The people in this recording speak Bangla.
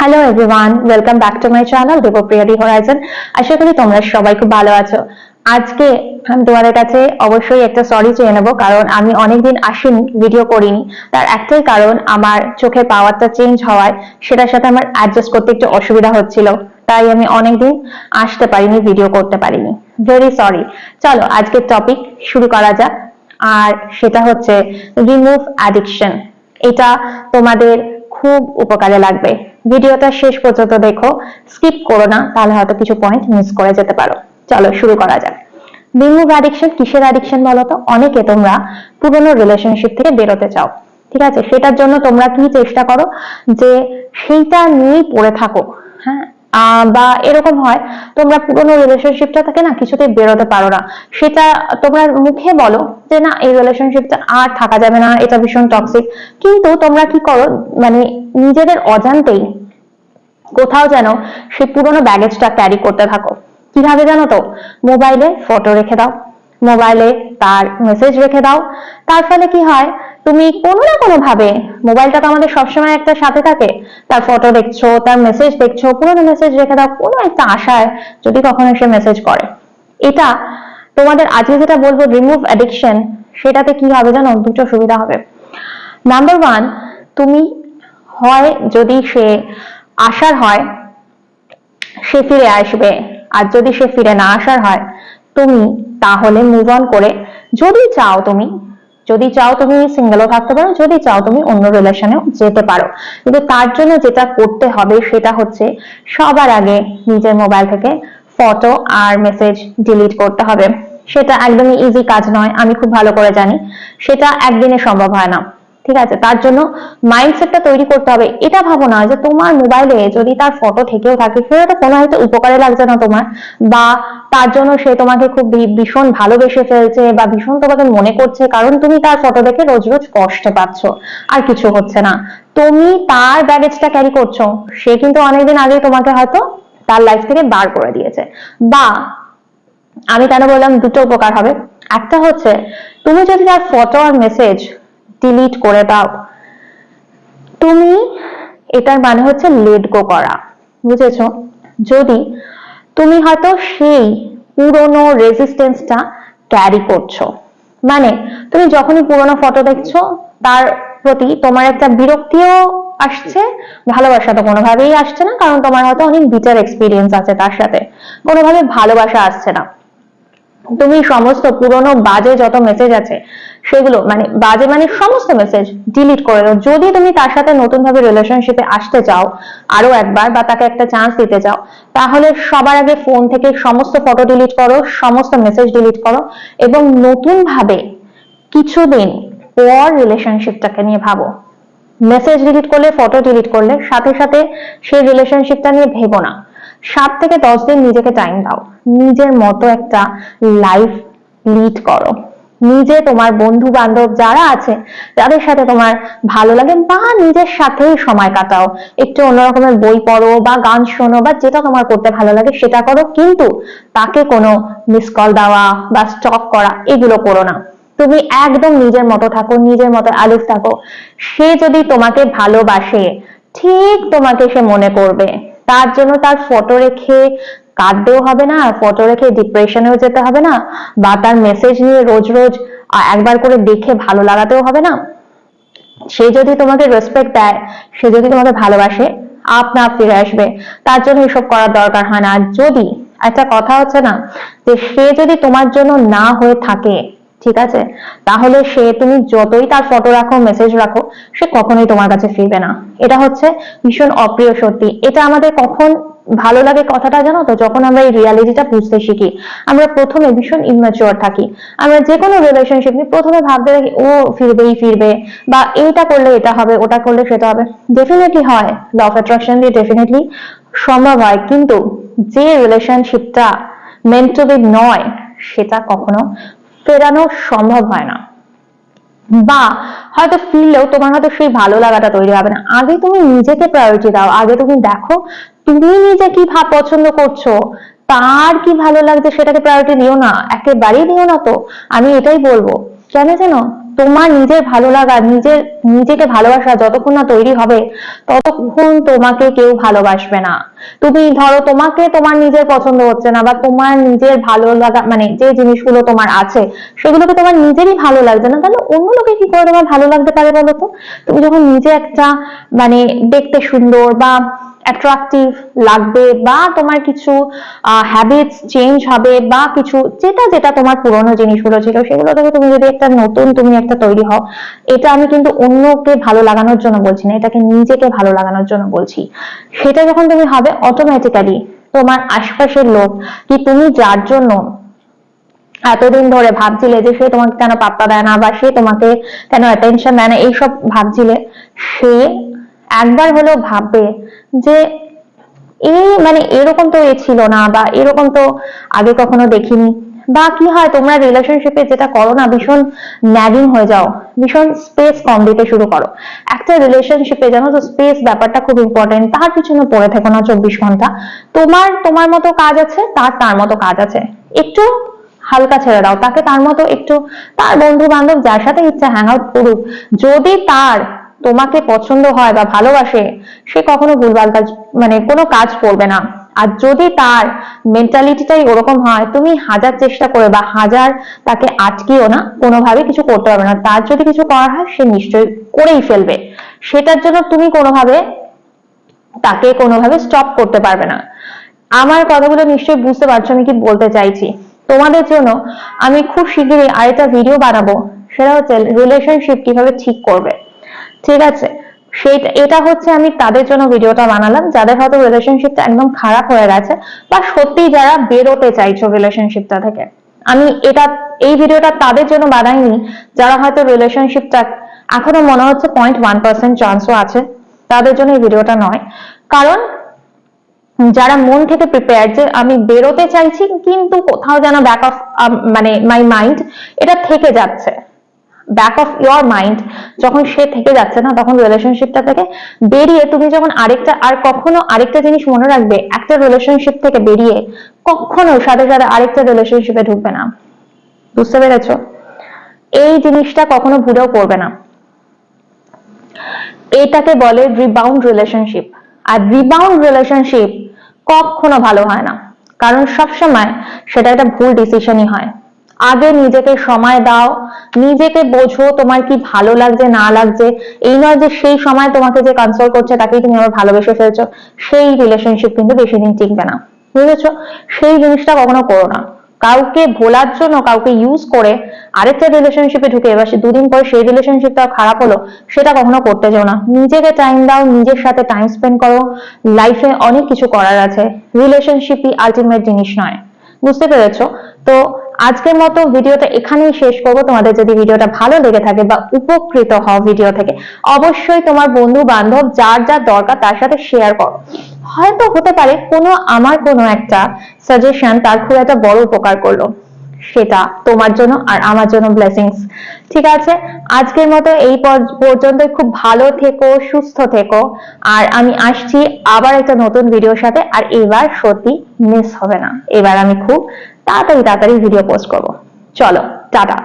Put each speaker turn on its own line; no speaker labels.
Hello everyone, welcome back to my channel Debpriya the Horizon. আশা করি তোমরা সবাই খুব ভালো আছো। আজকে আমি তোমাদের কাছে অবশ্যই একটা সরি চেয়ে নেবো, কারণ আমি অনেকদিন আসিনি, ভিডিও করিনি। তার একটাই কারণ, আমার চোখের পাওয়ারটা চেঞ্জ হওয়ায় সেটার সাথে আমার অ্যাডজাস্ট করতে একটু অসুবিধা হচ্ছিল, তাই আমি অনেকদিন আসতে পারিনি, ভিডিও করতে পারিনি। Very sorry. চলো আজকের টপিক শুরু করা যাক। আর সেটা হচ্ছে রিমুভ অ্যাডিকশন। এটা তোমাদের খুব উপকারে লাগবে। ভিডিওটা শেষ পর্যন্ত দেখো, স্কিপ করো না, তাহলে হয়তো কিছু পয়েন্ট মিস করে যেতে পারো। চলো শুরু করা যাক। রিমুভ অ্যাডিকশন কিসের অ্যাডিকশন বলো তো? অনেকে তোমরা পুরোনো রিলেশনশিপ থেকে বেরোতে চাও, ঠিক আছে? সেটার জন্য তোমরা কি চেষ্টা করো যে সেইটা নিয়েই পড়ে থাকো, হ্যাঁ? বা এরকম হয় তোমরা পুরোনো রিলেশনশিপটা থেকে না কিছুতেই বেরোতে পারো না, সেটা তোমরা মুখে বলো যে না এই রিলেশনশিপটা আর থাকা যাবে না, এটা ভীষণ টক্সিক, কিন্তু তোমরা কি করো, মানে নিজেদের অজান্তেই কোথাও যেন সেই পুরোনো ব্যাগেজটা ক্যারি করতে থাকো। কিভাবে জানো তো? মোবাইলে ফটো রেখে দাও, মোবাইলে তার মেসেজ রেখে দাও। তার ফলে কি হয়, তুমি কোনো না কোনো ভাবে, মোবাইলটা তো আমাদের সবসময় একটা সাথে থাকে, তার ফটো দেখছো, তার মেসেজ দেখছো, পুরোনো মেসেজ রেখে দাও কোনো একটা আশায়, যদি কখনো সে মেসেজ করে। এটা তোমাদের আজকে যেটা বলবো রিমুভ অ্যাডিকশন, সেটাতে কি হবে জানো? দুটো সুবিধা হবে। নাম্বার ওয়ান, তুমি হয় যদি সে আসার হয় সে ফিরে আসবে, আর যদি সে ফিরে না আসার হয় তুমি তাহলে মুভ অন করে, যদি চাও তুমি, যদি চাও তুমি সিঙ্গেলও থাকতে পারো, যদি চাও তুমি অন্য রিলেশনেও যেতে পারো। কিন্তু তার জন্য যেটা করতে হবে সেটা হচ্ছে সবার আগে নিজের মোবাইল থেকে ফটো আর মেসেজ ডিলিট করতে হবে। সেটা একদমই ইজি কাজ নয়, আমি খুব ভালো করে জানি, সেটা একদিনে সম্ভব হয় না, ঠিক আছে? তার জন্য মাইন্ডসেটটা তৈরি করতে হবে। এটা ভাবো না যে তোমার মোবাইলে যদি তার ফটো থেকেও থাকে সেটা কোনো হয়তো উপকারে লাগছে না তোমার, বা তার জন্য সে তোমাকে খুব ভীষণ ভালোবেসে ফেলছে বা ভীষণ তোমাকে মনে করছে কারণ তুমি তার ফটো দেখে রোজ রোজ কষ্ট পাচ্ছ, আর কিছু হচ্ছে না। তুমি তার ব্যাগেজটা ক্যারি করছো, সে কিন্তু অনেকদিন আগে তোমাকে হয়তো তার লাইফ থেকে বার করে দিয়েছে। বা আমি কেন বললাম দুটো উপকার হবে, একটা হচ্ছে তুমি যদি তার ফটো আর মেসেজ ডিলিট করে দাও, তুমি এটার মানে হচ্ছে লেট গো করা, বুঝেছো? যদি তুমি হয়তো সেই পুরনো রেজিস্ট্যান্সটা ক্যারি করছো, মানে তুমি যখনই পুরনো ফটো দেখছো তার প্রতি তোমার একটা বিরক্তিও আসছে, ভালোবাসা তো কোনোভাবেই আসছে না, কারণ তোমার হয়তো অনেক বিটার এক্সপিরিয়েন্স আছে তার সাথে, কোনোভাবে ভালোবাসা আসছে না। তুমি সমস্ত পুরনো বাজে যত মেসেজ আছে সেগুলো, মানে বাজে মানে সমস্ত মেসেজ ডিলিট করে দাও। যদি তুমি তার সাথে নতুন ভাবে রিলেশনশিপে আসতে চাও আরো একবার, বা তাকে একটা চান্স দিতে চাও, তাহলে সবার আগে ফোন থেকে সমস্ত ফটো ডিলিট করো, সমস্ত মেসেজ ডিলিট করো, এবং নতুন ভাবে কিছুদিন পর রিলেশনশিপটাকে নিয়ে ভাবো। মেসেজ ডিলিট করলে, ফটো ডিলিট করলে সাথে সাথে সেই রিলেশনশিপটা নিয়ে ভেবো না। 7 থেকে 10 দিন নিজেকে টাইম দাও, নিজের মতো একটা লাইফ লিড করো। নিজে, তোমার বন্ধু বান্ধব যারা আছে যাদের সাথে তোমার ভালো লাগে, বা নিজের সাথেই সময় কাটাও, একটু অন্যরকমের বই পড়ো বা গান শোনো, বা যেটা তোমার করতে ভালো লাগে সেটা করো, কিন্তু তাকে কোনো মিস কল দেওয়া বা স্টক করা এগুলো করো না। তুমি একদম নিজের মতো থাকো, নিজের মতো আলিফ থাকো। সে যদি তোমাকে ভালোবাসে, ঠিক তোমাকে সে মনে করবে। তার জন্য তার ফটো রেখে কাঁদতেও হবে না, ফটো রেখে ডিপ্রেশনেও যেতে হবে না, বা তার মেসেজ নিয়ে রোজ রোজ একবার করে দেখে ভালো লাগাতেও হবে না। সে যদি তোমাকে রেসপেক্ট দেয়, সে যদি তোমাকে ভালোবাসে, আপনা ফিরে আসবে। তার জন্য এসব করার দরকার হয় না। আর যদি একটা কথা হচ্ছে না, যে সে যদি তোমার জন্য না হয়ে থাকে, ঠিক আছে, তাহলে সে, তুমি যতই তার ফটো রাখো, মেসেজ রাখো, সে কখনোই তোমার কাছে ফিরবে না। এটা হচ্ছে ভীষণ অপ্রিয় সত্যি। এটা আমাদের কখন ভালো লাগে কথাটা জানো তো? যখন আমরা এই রিয়ালিটিটা বুঝতে শিখি। আমরা প্রথমে ভীষণ ইম্যাচিওর থাকি, আমরা যে কোনো রিলেশনশিপ নিয়ে প্রথমে ভাবতে থাকি ও ফিরবেই ফিরবে, বা এইটা করলে এটা হবে, ওটা করলে সেটা হবে। ডেফিনেটলি হয়, ল অফ অ্যাট্রাকশন দিয়ে ডেফিনেটলি সম্ভব হয়, কিন্তু যে রিলেশনশিপটা মেন্ট টু বি নয়, সেটা কখনো ফেরানো সম্ভব হয় না। বা হয়তো ফিরলেও তোমার হয়তো সেই ভালো লাগাটা তৈরি হবে না। আগে তুমি নিজেকে প্রায়োরিটি দাও, আগে তুমি দেখো তুমি নিজে কি ভাব পছন্দ করছো, তার কি ভালো লাগছে সেটাকে প্রায়োরিটি দিও না, একেবারেই দিও না। তো আমি এটাই বলবো, কেন জানো? তোমার নিজের ভালো লাগা, নিজেকে ভালোবাসা যতক্ষণ না তৈরি হবে ততক্ষণ তোমাকে কেউ ভালোবাসবে না। তুমি ধরো তোমাকে তোমার নিজের পছন্দ হচ্ছে না, বা তোমার নিজের ভালো লাগা মানে যে জিনিসগুলো তোমার আছে সেগুলোকে তোমার নিজেরই ভালো লাগছে না, তাহলে অন্য লোকে কি করে তোমার ভালো লাগতে পারে বলো তো? তুমি যখন নিজে একটা মানে দেখতে সুন্দর বা অ্যাট্রাকটিভ লাগবে, বা তোমার কিছু হ্যাবিটস চেঞ্জ হবে, বা কিছু যেটা যেটা তোমার পুরোনো জিনিসগুলো ছিল সেগুলো থেকে তুমি যদি একটা নতুন তুমি একটা তৈরি হও, এটা আমি কিন্তু অন্যকে ভালো লাগানোর জন্য বলছি না, এটাকে নিজেকে ভালো লাগানোর জন্য বলছি। সেটা যখন তুমি হবে অটোমেটিক্যালি তোমার আশপাশের লোক, কি তুমি যার জন্য এতদিন ধরে ভাবছিলে যে সে তোমাকে কেন পাত্তা দেয় না, বা সে তোমাকে কেন অ্যাটেনশন দেয় না, এইসব ভাবছিলে, সে একবার হলেও ভাববে যে এই মানে এরকম তো এ ছিল না, বা এরকম তো আগে কখনো দেখিনি। বা কি হয়, তোমরা রিলেশনশিপে যেটা করো না, ভীষণ ন্যাগিং হয়ে যাও, ভীষণ স্পেস কম দিতে শুরু করো। একটা রিলেশনশিপে জানো তো স্পেস ব্যাপারটা খুব ইম্পর্টেন্ট, তার পিছনে পড়ে থেকো না 24 ঘন্টা। তোমার মতো কাজ আছে, তার মতো কাজ আছে, একটু হালকা ছেড়ে দাও তাকে, তার মতো একটু তার বন্ধু বান্ধব যার সাথে ইচ্ছা হ্যাং আউট করুক। যদি তার তোমাকে পছন্দ হয় বা ভালোবাসে, সে কখনো ভুলভাল কাজ মানে কোনো কাজ করবে না। আর যদি তার মেন্টালিটিটাই ওরকম হয়, তুমি হাজার চেষ্টা করে বা হাজার তাকে আটকিও না, কোনোভাবে কিছু করতে পারবে না। তার যদি কিছু করার হয় সে নিশ্চয়ই করেই ফেলবে, সেটার জন্য তুমি তাকে কোনোভাবে স্টপ করতে পারবে না। আমার কথাগুলো নিশ্চয়ই বুঝতে পারছো আমি কি বলতে চাইছি। তোমাদের জন্য আমি খুব শীঘ্রই আরেকটা ভিডিও বানাবো, সেটা হচ্ছে রিলেশনশিপ কিভাবে ঠিক করবে, ঠিক আছে? এটা হচ্ছে আমি তাদের জন্য ভিডিওটা বানালাম যাদের হয়তো রিলেশনশিপটা একদম খারাপ হয়ে গেছে, বা সত্যি যারা বেরোতে চাইছো রিলেশনশিপটা থেকে। আমি এই ভিডিওটা তাদের জন্য বানাইনি যারা হয়তো রিলেশনশিপটা এখনো মনে হচ্ছে 0.1% চান্সও আছে, তাদের জন্য এই ভিডিওটা নয়। কারণ যারা মন থেকে প্রিপেয়ার যে আমি বেরোতে চাইছি, কিন্তু কোথাও যেন ব্যাক অফ মানে মাই মাইন্ড এটা থেকে যাচ্ছে, ব্যাক অফ ইয়োর মাইন্ড যখন সে থেকে যাচ্ছে না, তখন রিলেশনশিপটা থেকে বেরিয়ে তুমি যখন কখনো আরেকটা জিনিস মনে রাখবে, একটা রিলেশনশিপ থেকে বেরিয়ে কখনো সাথে সাথে আরেকটা রিলেশনশিপে ঢুকবে না। বুঝতে পেরেছো? এই জিনিসটা কখনো ভুলেও করবে না। এটাকে বলে রিবাউন্ড রিলেশনশিপ। আর রিবাউন্ড রিলেশনশিপ কখনো ভালো হয় না, কারণ সবসময় সেটা একটা ভুল ডিসিশনই হয়। আগে নিজেকে সময় দাও, নিজেকে বোঝো তোমার কি ভালো লাগছে না লাগছে। এই নয় যে সেই সময় তোমাকে যে কনসোল করছে তাকেই তুমি আবার ভালোবেসে ফেলছো, সেই রিলেশনশিপ কিন্তু বেশি দিন টিকবে না। বুঝেছো? সেই জিনিসটা কখনো করো না। কাউকে ভোলার জন্য কাউকে ইউজ করে আরেকটা রিলেশনশিপে ঢুকে এবার সে দুদিন পরে সেই রিলেশনশিপটা খারাপ হলো, সেটা কখনো করতে যেও না। নিজেকে টাইম দাও, নিজের সাথে টাইম স্পেন্ড করো। লাইফে অনেক কিছু করার আছে, রিলেশনশিপই আলটিমেট জিনিস নয়। বুঝতে পেরেছো? তো আজকের মতো ভিডিওটা এখানেই শেষ করবো। তোমাদের যদি ভিডিওটা ভালো লেগে থাকে বা উপকৃত হও ভিডিও থেকে, অবশ্যই তোমার বন্ধু বান্ধব যার যার দরকার তার সাথে শেয়ার করো। হয়তো হতে পারে আমার কোনো একটা সাজেশন তার খুব একটা বড় উপকার করলো, সেটা তোমার জন্য আর আমার জন্য ব্লেসিংস। ঠিক আছে, আজকের মতো এই পর্যন্ত। খুব ভালো থেকো, সুস্থ থেকো, আর আমি আসছি আবার একটা নতুন ভিডিওর সাথে। আর এবার সত্যি মিস হবে না, এবার আমি খুব তাড়াতাড়ি ভিডিও পোস্ট করব। চলো, টাটা।